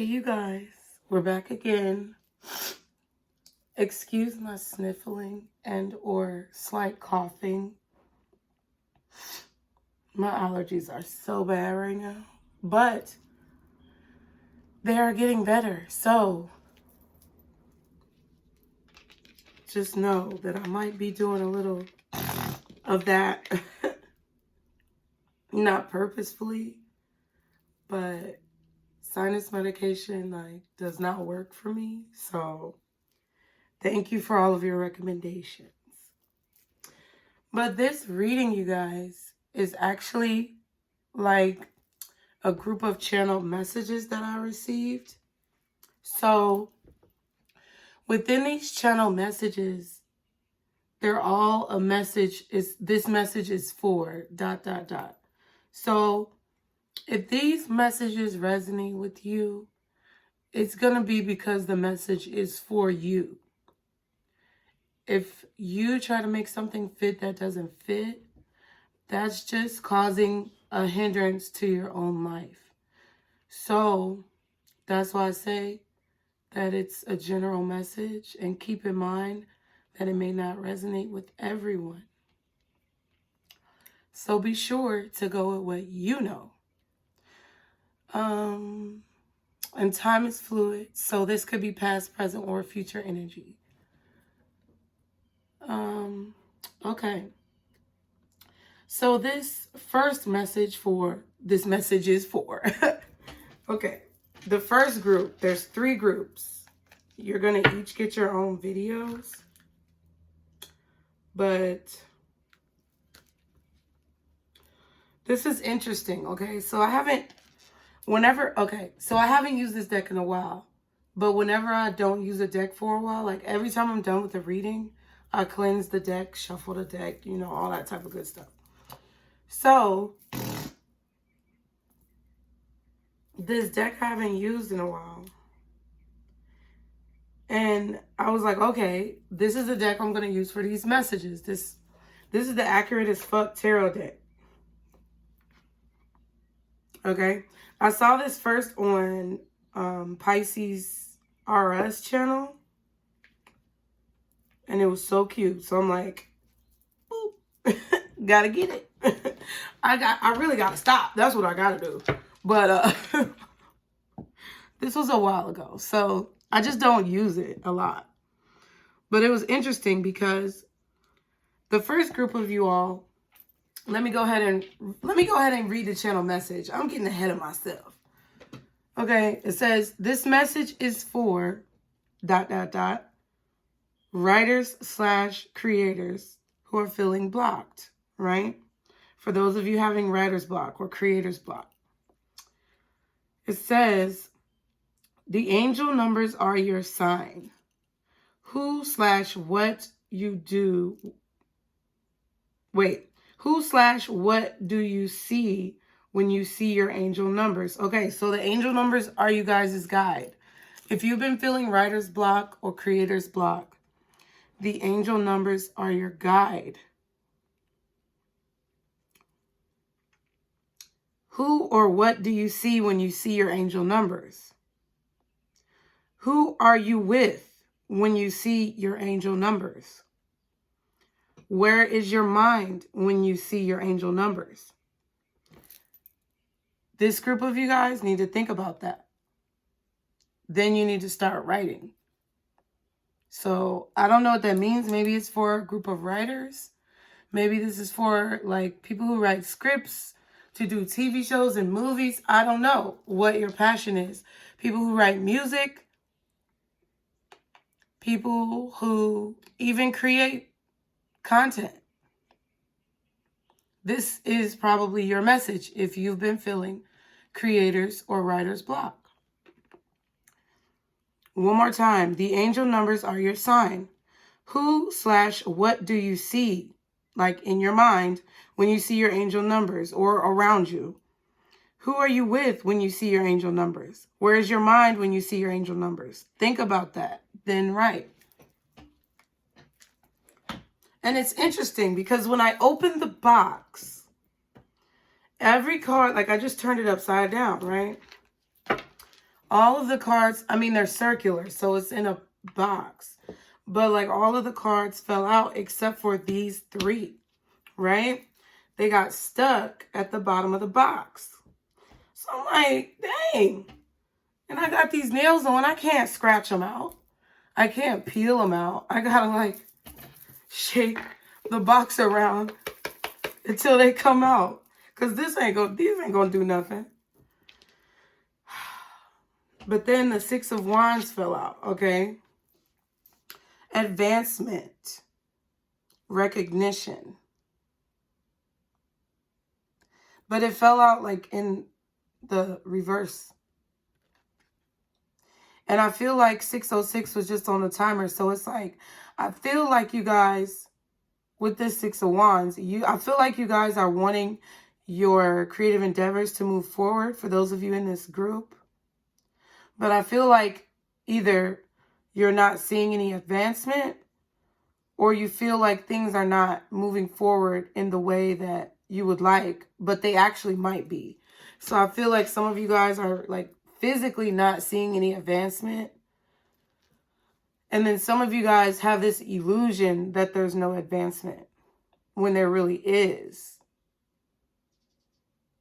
Hey, you guys, we're back again. Excuse my sniffling and or slight coughing. My allergies are so bad right now, but they are getting better. So just know that I might be doing a little of that, not purposefully, but sinus medication does not work for me. So thank you for all of your recommendations. But this reading, you guys, is actually like a group of channeled messages that I received. So within these channel messages, they're all a message. This message is for ... So if these messages resonate with you, it's going to be because the message is for you. If you try to make something fit that doesn't fit, that's just causing a hindrance to your own life. So that's why I say that it's a general message, and keep in mind that it may not resonate with everyone. So be sure to go with what you know. And time is fluid, so this could be past, present, or future energy. Okay. So this first message is for. Okay. The first group, there's 3 groups. You're going to each get your own videos. But this is interesting, okay? So I haven't used this deck in a while. But whenever I don't use a deck for a while, like every time I'm done with the reading, I cleanse the deck, shuffle the deck, all that type of good stuff. So this deck I haven't used in a while. And I was like, okay, this is the deck I'm going to use for these messages. This is the Accurate as Fuck Tarot deck. Okay. I saw this first on Pisces RS channel. And it was so cute. So I'm like, boop, gotta get it. I really gotta stop. That's what I gotta do. But this was a while ago. So I just don't use it a lot. But it was interesting because the first group of you all, let me go ahead and read the channel message. I'm getting ahead of myself. Okay, it says, this message is for ... writers/creators who are feeling blocked, right? For those of you having writer's block or creator's block. It says, the angel numbers are your sign. Who/what do you see when you see your angel numbers? Okay, so the angel numbers are you guys' guide. If you've been feeling writer's block or creator's block, the angel numbers are your guide. Who or what do you see when you see your angel numbers? Who are you with when you see your angel numbers? Where is your mind when you see your angel numbers? This group of you guys need to think about that. Then you need to start writing. So I don't know what that means. Maybe it's for a group of writers. Maybe this is for people who write scripts to do TV shows and movies. I don't know what your passion is. People who write music. People who even create content. This is probably your message if you've been feeling creators or writer's block. One more time. The angel numbers are your sign. Who/what do you see, in your mind, when you see your angel numbers or around you? Who are you with when you see your angel numbers? Where is your mind when you see your angel numbers? Think about that. Then write. And it's interesting because when I opened the box, every card, I just turned it upside down, right? all of the cards, I mean, they're circular, so it's in a box. But like all of the cards fell out except for these 3, right? They got stuck at the bottom of the box. So I'm like, dang. And I got these nails on. I can't scratch them out. I can't peel them out. I gotta like shake the box around until they come out. Cause these ain't gonna do nothing. But then the 6 of Wands fell out, okay? Advancement. Recognition. But it fell out like in the reverse. And I feel like 606 was just on the timer. So it's like, I feel like you guys, with this 6 of Wands, I feel like you guys are wanting your creative endeavors to move forward for those of you in this group. But I feel like either you're not seeing any advancement or you feel like things are not moving forward in the way that you would like, but they actually might be. So I feel like some of you guys are like physically not seeing any advancement. And then some of you guys have this illusion that there's no advancement when there really is.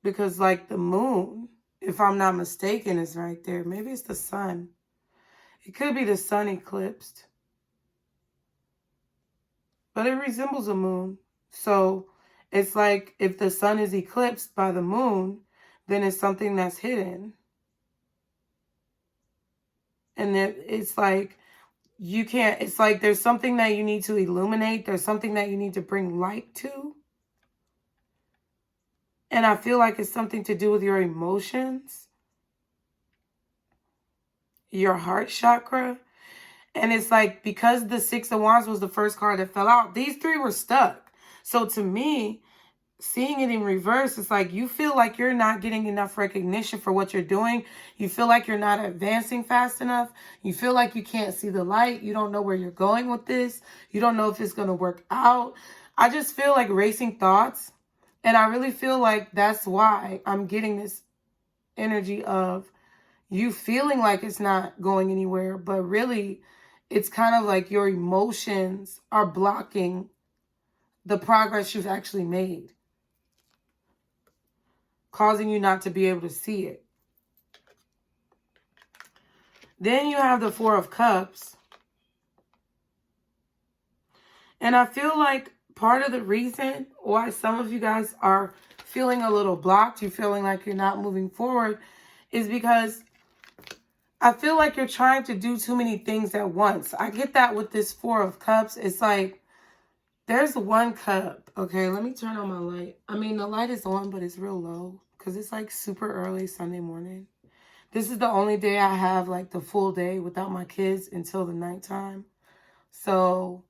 Because like the moon, if I'm not mistaken, is right there. Maybe it's the sun. It could be the sun eclipsed. But it resembles a moon. So it's like if the sun is eclipsed by the moon, then it's something that's hidden. And it's like you can't, it's like there's something that you need to illuminate. There's something that you need to bring light to. And I feel like it's something to do with your emotions, your heart chakra. And it's like, because the 6 of Wands was the first card that fell out, these 3 were stuck. So to me, seeing it in reverse, it's like you feel like you're not getting enough recognition for what you're doing. You feel like you're not advancing fast enough. You feel like you can't see the light. You don't know where you're going with this. You don't know if it's going to work out. I just feel like racing thoughts. And I really feel like that's why I'm getting this energy of you feeling like it's not going anywhere, but really it's kind of like your emotions are blocking the progress you've actually made, causing you not to be able to see it. Then you have the 4 of Cups. And I feel like part of the reason why some of you guys are feeling a little blocked, you're feeling like you're not moving forward, is because I feel like you're trying to do too many things at once. I get that with this 4 of Cups. It's like there's one cup. Okay, let me turn on my light. I mean, the light is on, but it's real low because it's like super early Sunday morning. This is the only day I have like the full day without my kids until the nighttime. So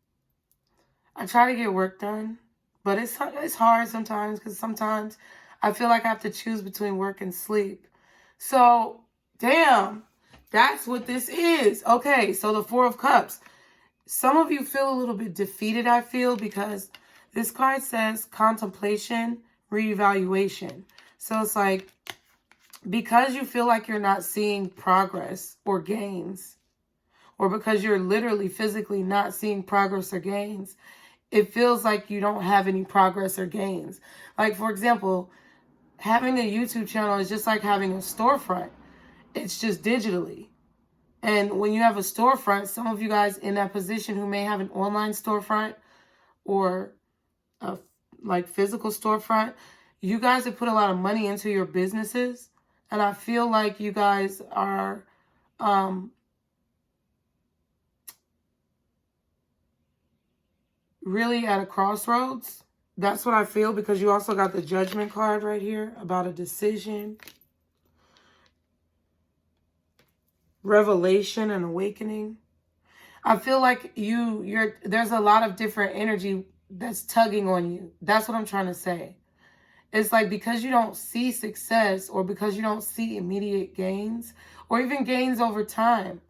I try to get work done, but it's hard sometimes because sometimes I feel like I have to choose between work and sleep. So, damn, that's what this is. Okay, so the 4 of Cups. Some of you feel a little bit defeated, I feel, because this card says contemplation, reevaluation. So it's like, because you feel like you're not seeing progress or gains, or because you're literally physically not seeing progress or gains, it feels like you don't have any progress or gains. Like, for example, having a YouTube channel is just like having a storefront. It's just digitally. And when you have a storefront, some of you guys in that position who may have an online storefront or a like physical storefront, you guys have put a lot of money into your businesses. And I feel like you guys are really at a crossroads. That's what I feel, because you also got the Judgment card right here about a decision, revelation, and awakening. I feel like there's a lot of different energy that's tugging on you. That's what I'm trying to say. It's like because you don't see success, or because you don't see immediate gains or even gains over time,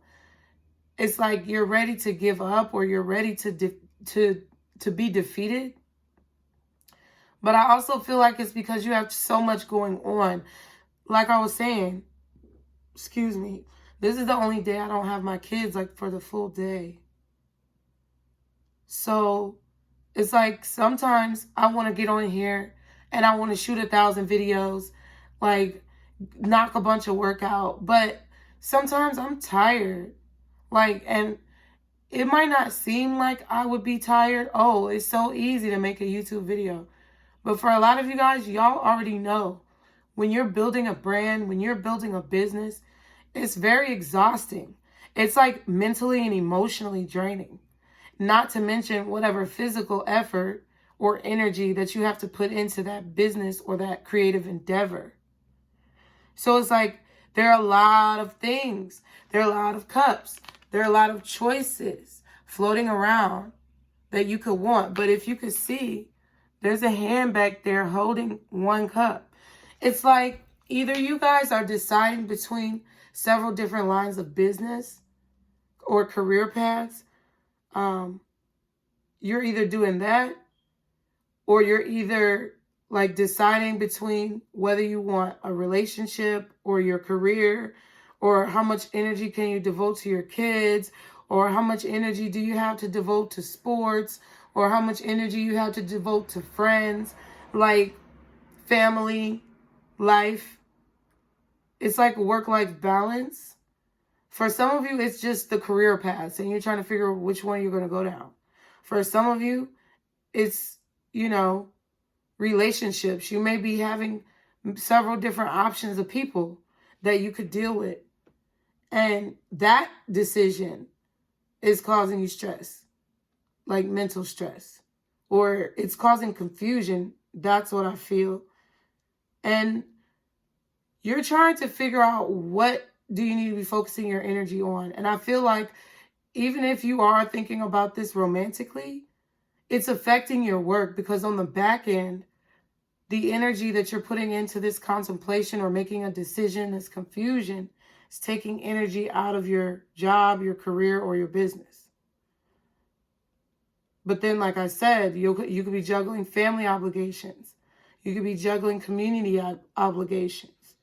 it's like you're ready to give up, or you're ready to be defeated. But I also feel like it's because you have so much going on. Like I was saying, excuse me, This is the only day I don't have my kids, like, for the full day. So it's like sometimes I want to get on here and I want to shoot 1,000 videos, like knock a bunch of work out. But sometimes I'm tired. Like, and it might not seem like I would be tired. Oh, it's so easy to make a YouTube video. But for a lot of you guys, y'all already know when you're building a brand, when you're building a business, it's very exhausting. It's like mentally and emotionally draining. Not to mention whatever physical effort or energy that you have to put into that business or that creative endeavor. So it's like there are a lot of things. There are a lot of cups. There are a lot of choices floating around that you could want. But if you could see, there's a hand back there holding one cup. It's like either you guys are deciding between several different lines of business or career paths. You're either doing that, or you're either like deciding between whether you want a relationship or your career, or how much energy can you devote to your kids, or how much energy do you have to devote to sports, or how much energy you have to devote to friends, like family, life. It's like work-life balance. For some of you, it's just the career paths, and you're trying to figure out which one you're going to go down. For some of you, it's, relationships. You may be having several different options of people that you could deal with. And that decision is causing you stress, like mental stress, or it's causing confusion. That's what I feel. And you're trying to figure out what do you need to be focusing your energy on. And I feel like even if you are thinking about this romantically, it's affecting your work, because on the back end, the energy that you're putting into this contemplation or making a decision, this confusion, is taking energy out of your job, your career, or your business. But then, like I said, you could be juggling family obligations. You could be juggling community obligations.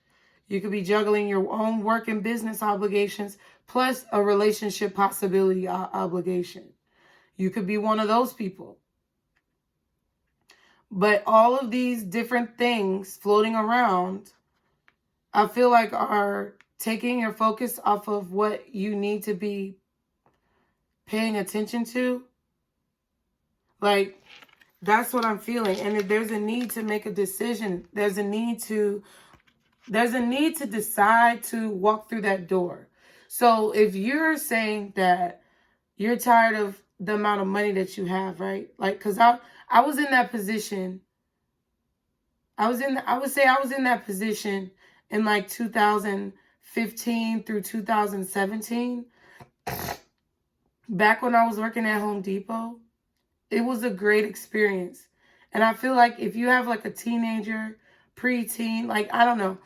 You could be juggling your own work and business obligations, plus a relationship possibility obligation. You could be one of those people. But all of these different things floating around, I feel like are taking your focus off of what you need to be paying attention to. Like, that's what I'm feeling. And if there's a need to make a decision, there's a need to decide to walk through that door. So if you're saying that you're tired of the amount of money that you have, right? Like, because I was in that position. I would say I was in that position in like 2015 through 2017. Back when I was working at Home Depot, it was a great experience. And I feel like if you have like a teenager, preteen, like, I don't know,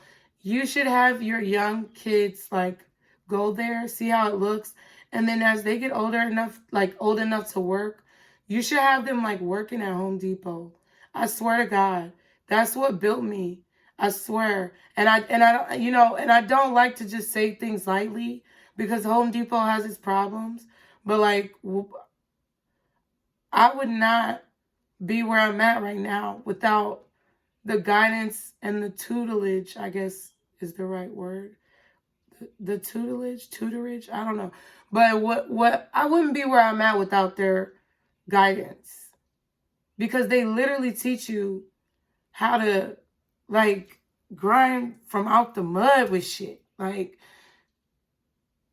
you should have your young kids like go there, see how it looks. And then as they get old enough to work, you should have them like working at Home Depot. I swear to God, that's what built me. I swear. And I don't like to just say things lightly, because Home Depot has its problems. But like, I would not be where I'm at right now without the guidance and the tutelage, I guess is the right word. The tutorage, I don't know. But what I wouldn't be where I'm at without their guidance, because they literally teach you how to like grind from out the mud with shit. Like,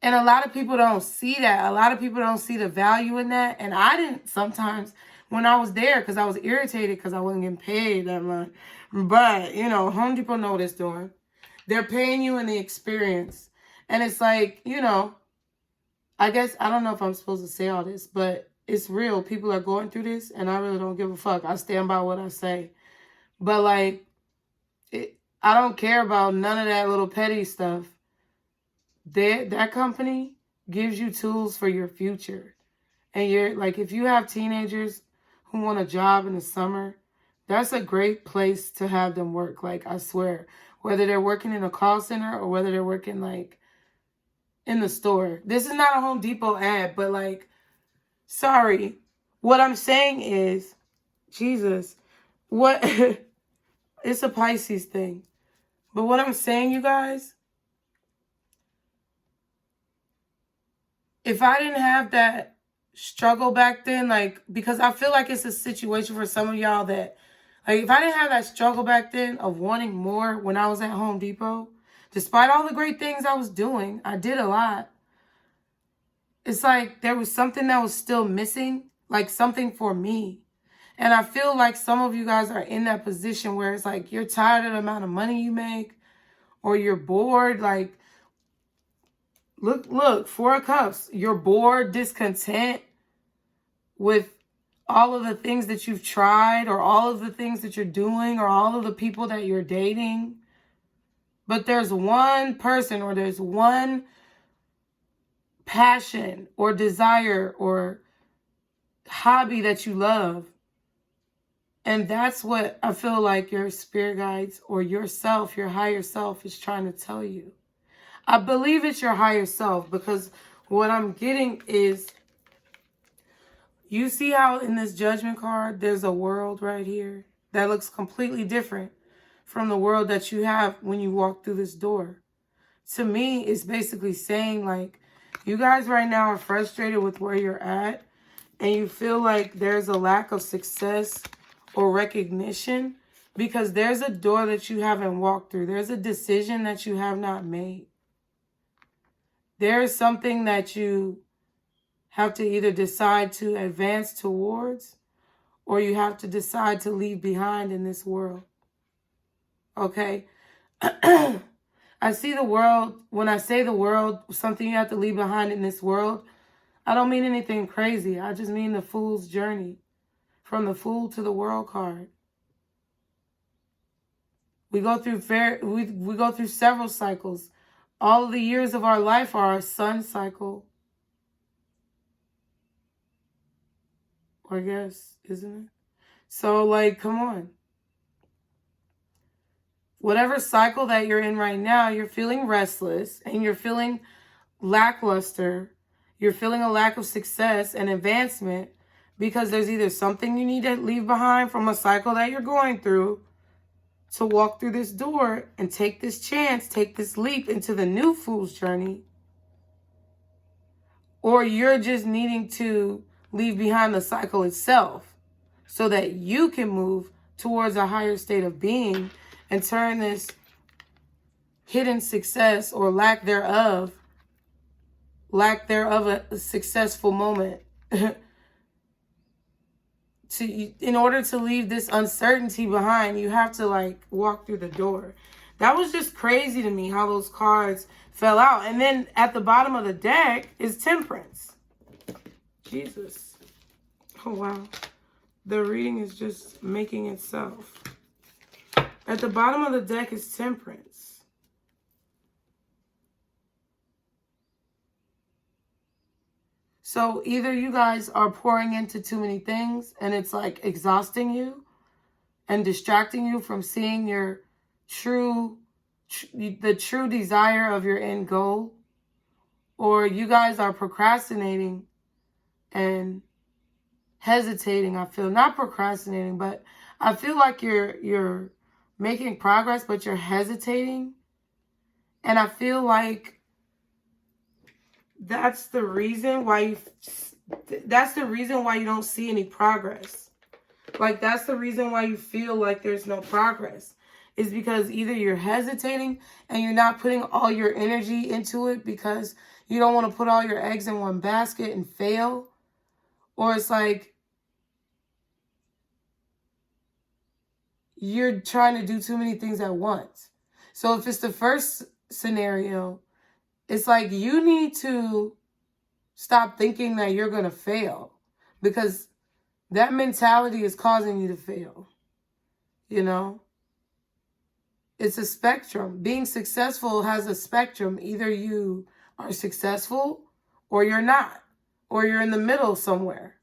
and a lot of people don't see that. A lot of people don't see the value in that. And I didn't sometimes when I was there, because I was irritated because I wasn't getting paid that much. But, Home Depot know what it's doing. They're paying you in the experience. And it's like, I guess, I don't know if I'm supposed to say all this, but it's real. People are going through this, and I really don't give a fuck. I stand by what I say. But, like, I don't care about none of that little petty stuff. That company gives you tools for your future. And you're like, if you have teenagers who want a job in the summer, that's a great place to have them work. Like, I swear, whether they're working in a call center or whether they're working like in the store. This is not a Home Depot ad, but like, sorry. What I'm saying is, Jesus, what, it's a Pisces thing. But what I'm saying, you guys, if I didn't have that struggle back then, like, because I feel like it's a situation for some of y'all that, like, if I didn't have that struggle back then of wanting more when I was at Home Depot, despite all the great things I was doing, I did a lot. It's like there was something that was still missing, like something for me. And I feel like some of you guys are in that position where it's like you're tired of the amount of money you make, or you're bored. Like, look, Four of Cups. You're bored, discontent with all of the things that you've tried, or all of the things that you're doing, or all of the people that you're dating. But there's one person, or there's one passion or desire or hobby that you love. And that's what I feel like your spirit guides or yourself, your higher self, is trying to tell you. I believe it's your higher self, because what I'm getting is, you see how in this Judgment card, there's a world right here that looks completely different from the world that you have when you walk through this door. To me, it's basically saying, like, you guys right now are frustrated with where you're at, and you feel like there's a lack of success or recognition because there's a door that you haven't walked through. There's a decision that you have not made. There is something that you have to either decide to advance towards, or you have to decide to leave behind in this world. Okay? I see the world, when I say the world, something you have to leave behind in this world, I don't mean anything crazy. I just mean the Fool's journey. From the Fool to the World card. We go through we go through several cycles. All of the years of our life are a sun cycle. I guess, isn't it? So, like, come on. Whatever cycle that you're in right now, you're feeling restless and you're feeling lackluster. You're feeling a lack of success and advancement because there's either something you need to leave behind from a cycle that you're going through to walk through this door and take this chance, take this leap into the new Fool's journey, or you're just needing to leave behind the cycle itself so that you can move towards a higher state of being and turn this hidden success or lack thereof a successful moment. In order to leave this uncertainty behind, you have to, like, walk through the door. That was just crazy to me how those cards fell out. And then at the bottom of the deck is Temperance. Jesus. Oh, wow. The reading is just making itself. At the bottom of the deck is Temperance. So either you guys are pouring into too many things and it's like exhausting you and distracting you from seeing your the true desire of your end goal, or you guys are procrastinating and hesitating. I feel not procrastinating, but I feel like you're making progress, but you're hesitating, and I feel like that's the reason why you don't see any progress. Like, that's the reason why you feel like there's no progress. Is because either you're hesitating and you're not putting all your energy into it because you don't want to put all your eggs in one basket and fail. Or it's like you're trying to do too many things at once. So if it's the first scenario, it's like you need to stop thinking that you're going to fail, because that mentality is causing you to fail. You know? It's a spectrum. Being successful has a spectrum. Either you are successful or you're not, or you're in the middle somewhere.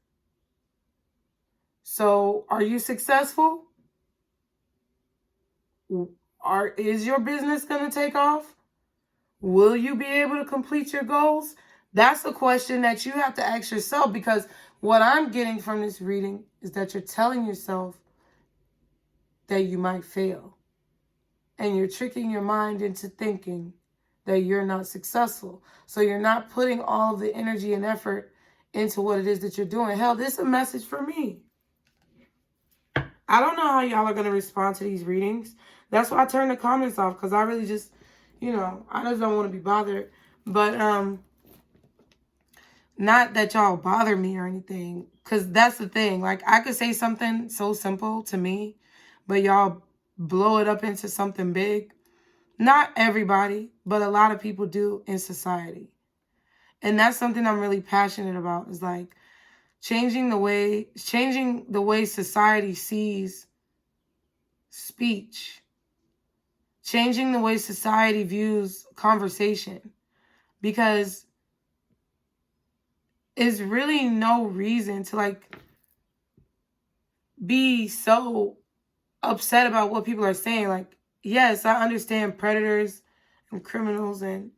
So are you successful? Is your business going to take off? Will you be able to complete your goals? That's a question that you have to ask yourself, because what I'm getting from this reading is that you're telling yourself that you might fail. And you're tricking your mind into thinking that you're not successful. So you're not putting all of the energy and effort into what it is that you're doing. Hell, this is a message for me. I don't know how y'all are going to respond to these readings. That's why I turned the comments off, because I really just, I just don't want to be bothered. But not that y'all bother me or anything, because that's the thing. Like, I could say something so simple to me, but y'all blow it up into something big. Not everybody, but a lot of people do in society. And that's something I'm really passionate about, is like changing the way society sees speech, changing the way society views conversation, because there's really no reason to like be so upset about what people are saying. Like, yes, I understand predators and criminals and,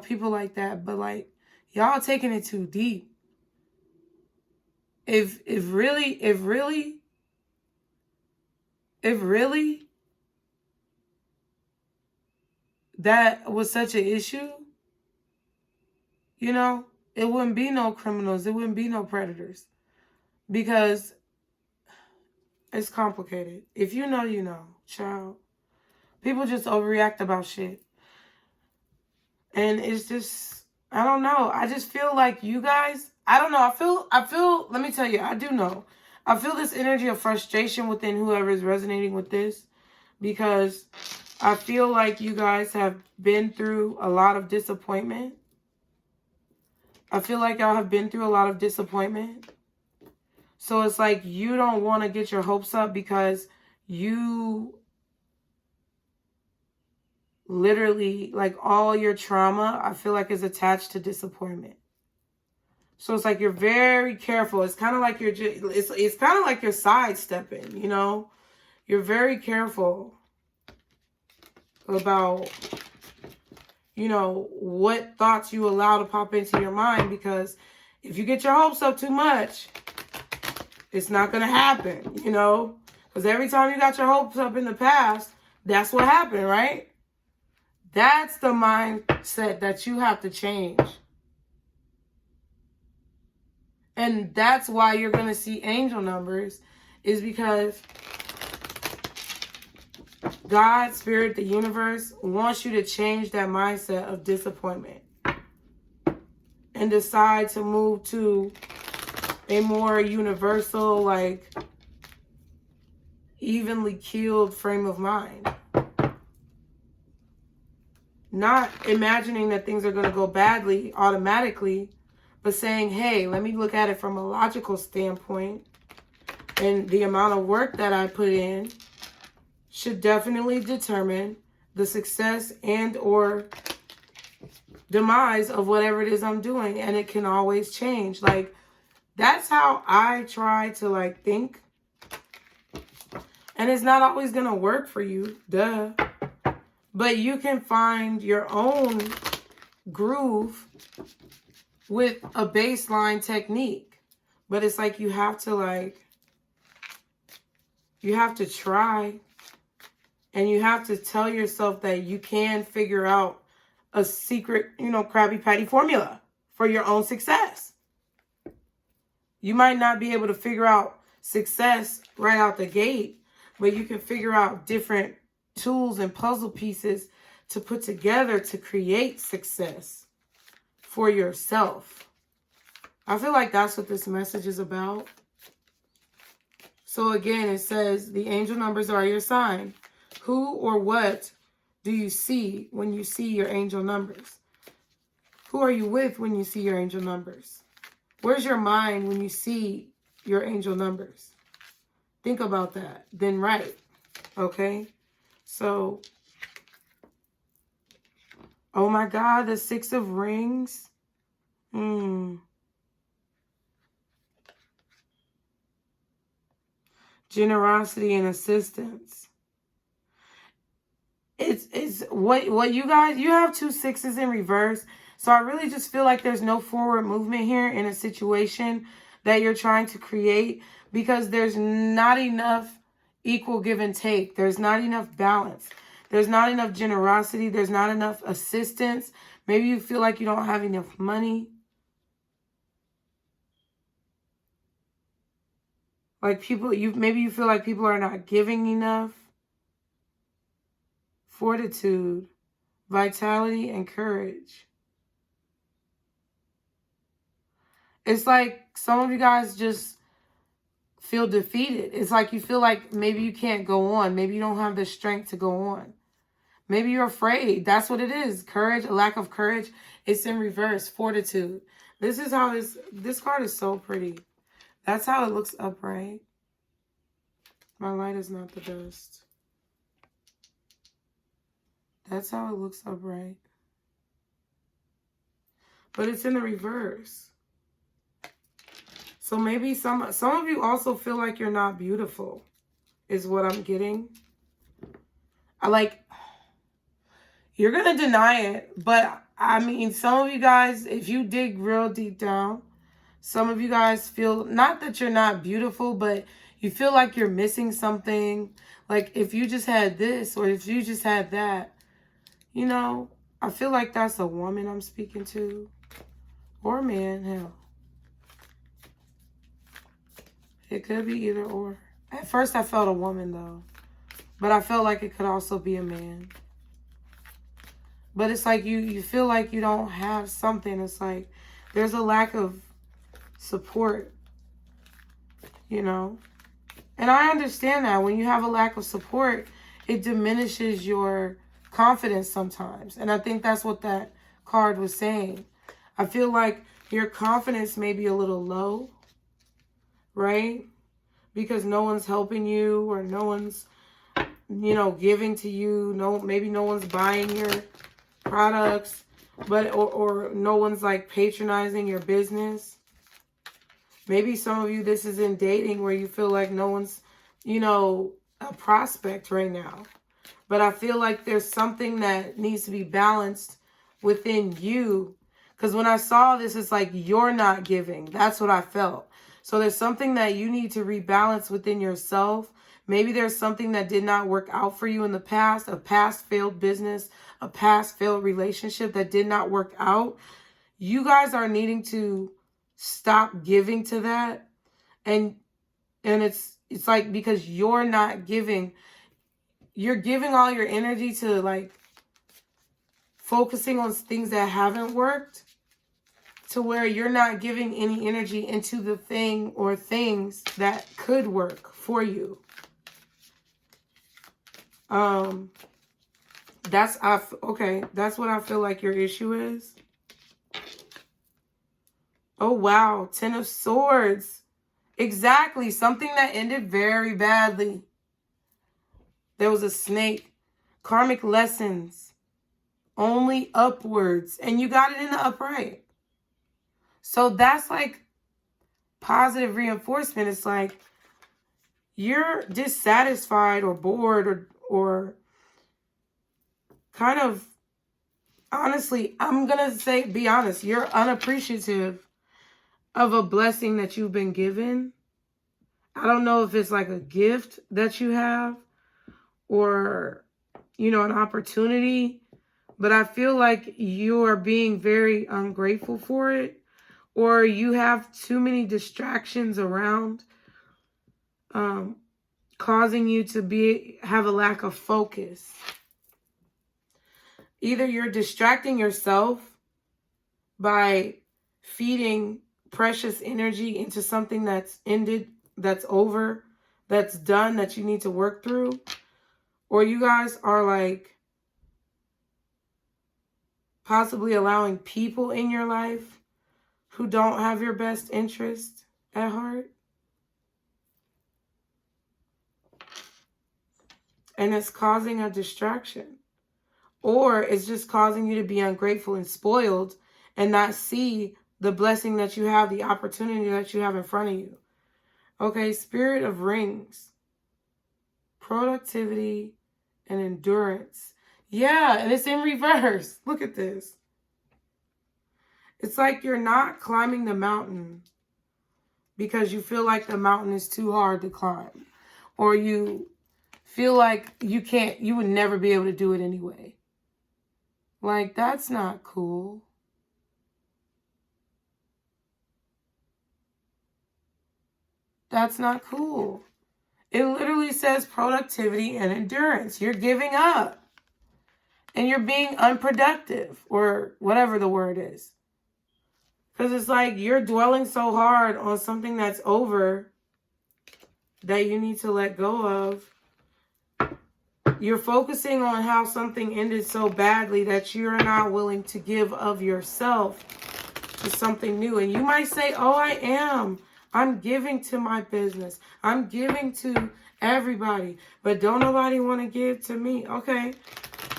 people like that, but like, y'all taking it too deep. If really that was such an issue, it wouldn't be no criminals, it wouldn't be no predators, because it's complicated. If you know, child. People just overreact about shit. And it's just, I don't know. I just feel like you guys, I don't know. I feel, let me tell you, I do know. I feel this energy of frustration within whoever is resonating with this, because I feel like you guys have been through a lot of disappointment. I feel like y'all have been through a lot of disappointment. So it's like you don't want to get your hopes up, because you literally, like, all your trauma, I feel like, is attached to disappointment. So it's like you're very careful. It's kind of like it's kind of like you're sidestepping, You're very careful about, what thoughts you allow to pop into your mind, because if you get your hopes up too much, it's not going to happen, Because every time you got your hopes up in the past, that's what happened, right? That's the mindset that you have to change. And that's why you're going to see angel numbers, is because God, Spirit, the universe wants you to change that mindset of disappointment and decide to move to a more universal, like, evenly keeled frame of mind. Not imagining that things are going to go badly automatically, but saying, hey, let me look at it from a logical standpoint, and the amount of work that I put in should definitely determine the success and or demise of whatever it is I'm doing. And it can always change. Like, that's how I try to, like, think. And it's not always going to work for you, duh. But you can find your own groove with a baseline technique. But it's like you have to try. And you have to tell yourself that you can figure out a secret, Krabby Patty formula for your own success. You might not be able to figure out success right out the gate, but you can figure out different tools and puzzle pieces to put together to create success for yourself. I feel like that's what this message is about. So again, it says the angel numbers are your sign. Who or what do you see when you see your angel numbers? Who are you with when you see your angel numbers? Where's your mind when you see your angel numbers? Think about that. Then write. Okay? So, oh my God, the 6 of Rings. Generosity and assistance. it's what you guys, you have 2 6s in reverse. So I really just feel like there's no forward movement here in a situation that you're trying to create, because there's not enough equal give and take. There's not enough balance. There's not enough generosity. There's not enough assistance. Maybe you feel like you don't have enough money. Like maybe you feel like people are not giving enough. Fortitude, vitality, and courage. It's like some of you guys just feel defeated. It's like you feel like maybe you can't go on. Maybe you don't have the strength to go on. Maybe you're afraid. That's what it is. Courage, a lack of courage. It's in reverse. Fortitude. This is how this card is so pretty. That's how it looks upright. My light is not the best. That's how it looks upright. But it's in the reverse. So maybe some of you also feel like you're not beautiful, is what I'm getting. You're going to deny it, but I mean, some of you guys, if you dig real deep down, some of you guys feel, not that you're not beautiful, but you feel like you're missing something. Like if you just had this, or if you just had that, you know, I feel like that's a woman I'm speaking to, or a man, hell. It could be either or. At first I felt a woman though, but I felt like it could also be a man. But it's like you feel like you don't have something. It's like there's a lack of support, you know. And I understand that when you have a lack of support, it diminishes your confidence sometimes. And I think that's what that card was saying. I feel like your confidence may be a little low, right? Because no one's helping you, or no one's, you know, giving to you. Maybe no one's buying your products, but or no one's like patronizing your business. Maybe some of you, this is in dating where you feel like no one's, you know, a prospect right now. But I feel like there's something that needs to be balanced within you. Because when I saw this, it's like you're not giving. That's what I felt. So there's something that you need to rebalance within yourself. Maybe there's something that did not work out for you in the past, a past failed business, a past failed relationship that did not work out. You guys are needing to stop giving to that. And it's like, because you're not giving, you're giving all your energy to like focusing on things that haven't worked, to where you're not giving any energy into the thing or things that could work for you. That's what I feel like your issue is. Oh, wow. 10 of Swords. Exactly. Something that ended very badly. There was a snake. Karmic lessons. Only upwards. And you got it in the upright. So that's like positive reinforcement. It's like you're dissatisfied or bored or kind of, honestly, I'm going to say, be honest, you're unappreciative of a blessing that you've been given. I don't know if it's like a gift that you have or, you know, an opportunity, but I feel like you are being very ungrateful for it, or you have too many distractions around, causing you to have a lack of focus. Either you're distracting yourself by feeding precious energy into something that's ended, that's over, that's done, that you need to work through, or you guys are like possibly allowing people in your life who don't have your best interest at heart. And it's causing a distraction. Or it's just causing you to be ungrateful and spoiled and not see the blessing that you have, the opportunity that you have in front of you. Okay, Spirit of Rings. Productivity and endurance. Yeah, and it's in reverse. Look at this. It's like you're not climbing the mountain because you feel like the mountain is too hard to climb. Or you feel like you would never be able to do it anyway. Like, that's not cool. That's not cool. It literally says productivity and endurance. You're giving up. And you're being unproductive, or whatever the word is. Because it's like you're dwelling so hard on something that's over that you need to let go of. You're focusing on how something ended so badly that you're not willing to give of yourself to something new. And you might say, oh, I am. I'm giving to my business. I'm giving to everybody. But don't nobody want to give to me. Okay.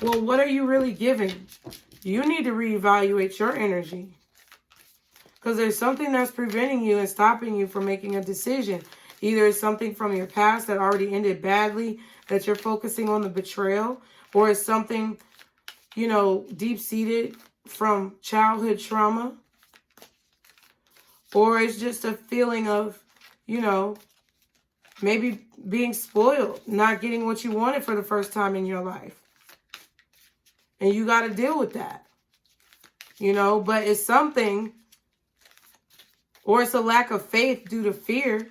Well, what are you really giving? You need to reevaluate your energy. Because there's something that's preventing you and stopping you from making a decision. Either it's something from your past that already ended badly, that you're focusing on the betrayal, or it's something, deep-seated from childhood trauma, or it's just a feeling of, maybe being spoiled, not getting what you wanted for the first time in your life. And you got to deal with that, but it's something, or it's a lack of faith due to fear.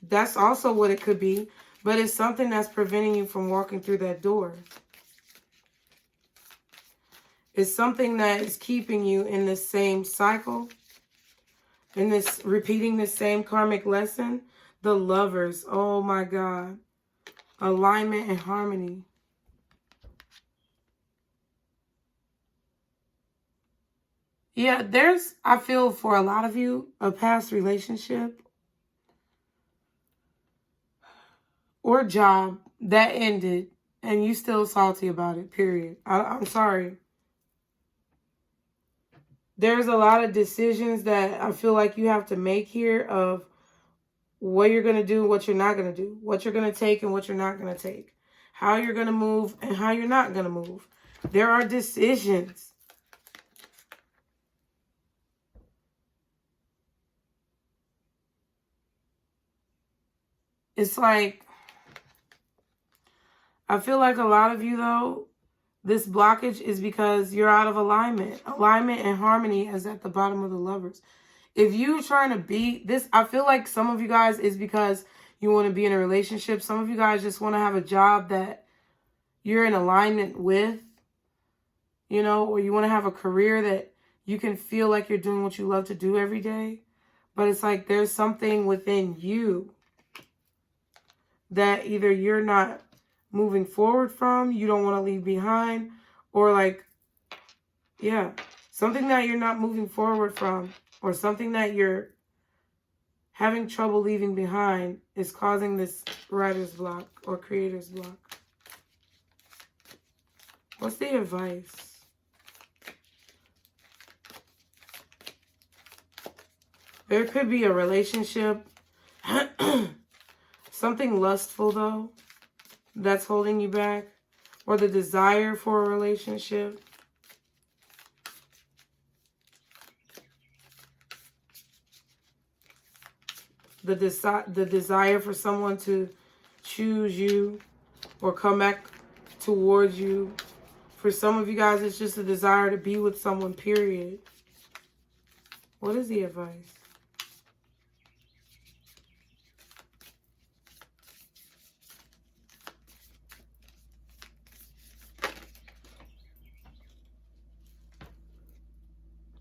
That's also what it could be. But it's something that's preventing you from walking through that door. It's something that is keeping you in the same cycle, in this, repeating the same karmic lesson. The Lovers, oh my God. Alignment and harmony. Yeah, I feel for a lot of you, a past relationship or job that ended and you still salty about it, period. I'm sorry. There's a lot of decisions that I feel like you have to make here of what you're going to do, what you're not going to do, what you're going to take and what you're not going to take, how you're going to move and how you're not going to move. There are decisions. It's like, I feel like a lot of you, though, this blockage is because you're out of alignment. Alignment and harmony is at the bottom of the Lovers. If you're trying to be this, I feel like some of you guys is because you want to be in a relationship. Some of you guys just want to have a job that you're in alignment with, or you want to have a career that you can feel like you're doing what you love to do every day. But it's like there's something within you that either you're not moving forward from, you don't want to leave behind, or something that you're not moving forward from, or something that you're having trouble leaving behind is causing this writer's block or creator's block. What's the advice? There could be a relationship, something lustful though, that's holding you back, or the desire for a relationship. The desire for someone to choose you or come back towards you. For some of you guys, it's just a desire to be with someone, period. What is the advice?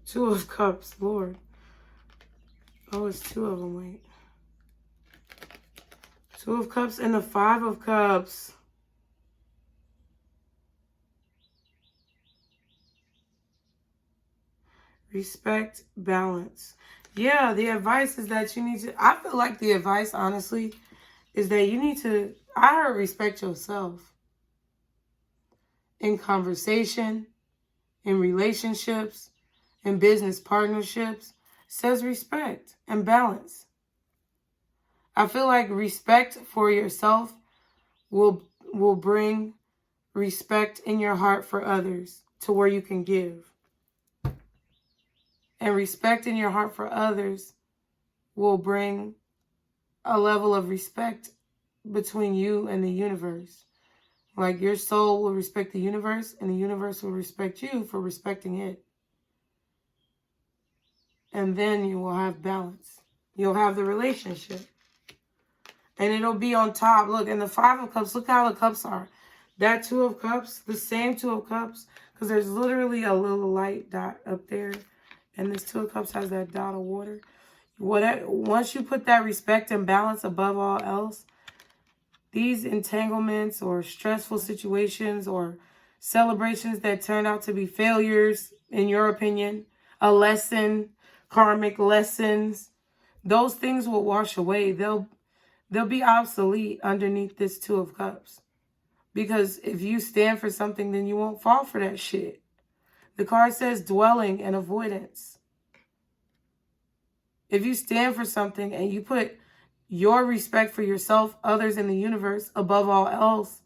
Two of Cups, Lord. Oh, it's two of them, wait. Two of Cups and the Five of Cups. Respect, balance. Yeah, the advice is that you need to, I feel like the advice, honestly, is that you need to, I heard respect yourself. In conversation, in relationships, in business partnerships, it says respect and balance. I feel like respect for yourself will bring respect in your heart for others to where you can give. And respect in your heart for others will bring a level of respect between you and the universe. Like your soul will respect the universe and the universe will respect you for respecting it. And then you will have balance. You'll have the relationship. And it'll be on top. Look, in the Five of Cups, look how the cups are. That Two of Cups, the same Two of Cups, because there's literally a little light dot up there. And this Two of Cups has that dot of water. Once you put that respect and balance above all else, these entanglements or stressful situations or celebrations that turned out to be failures, in your opinion, a lesson, karmic lessons, those things will wash away. They'll be obsolete underneath this Two of Cups. Because if you stand for something, then you won't fall for that shit. The card says dwelling and avoidance. If you stand for something and you put your respect for yourself, others in the universe above all else,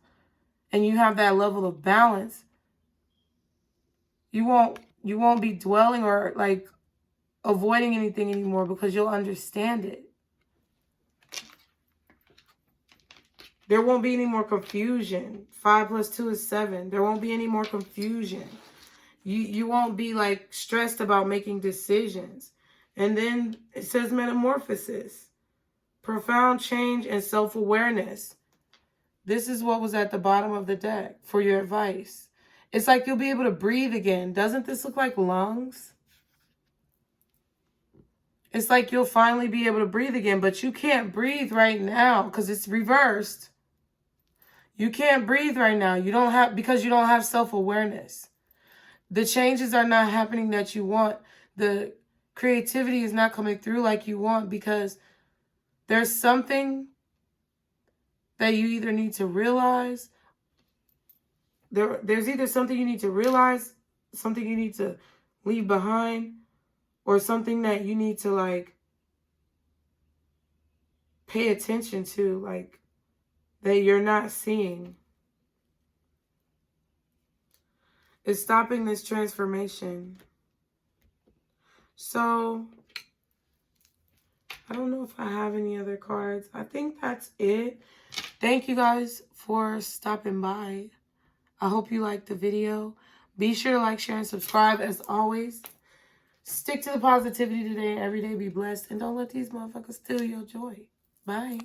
and you have that level of balance, you won't be dwelling or like avoiding anything anymore because you'll understand it. There won't be any more confusion. 5 plus 2 is 7. There won't be any more confusion. You won't be like stressed about making decisions. And then it says metamorphosis, profound change and self-awareness. This is what was at the bottom of the deck for your advice. It's like you'll be able to breathe again. Doesn't this look like lungs? It's like you'll finally be able to breathe again, but you can't breathe right now because it's reversed. You can't breathe right now. Because you don't have self-awareness. The changes are not happening that you want. The creativity is not coming through like you want because there's something that you either need to realize. There's either something you need to realize, something you need to leave behind, or something that you need to like pay attention to, like that you're not seeing. It's stopping this transformation. So I don't know if I have any other cards. I think that's it. Thank you guys for stopping by. I hope you liked the video. Be sure to like, share, and subscribe as always. Stick to the positivity today. Every day be blessed. And don't let these motherfuckers steal your joy. Bye.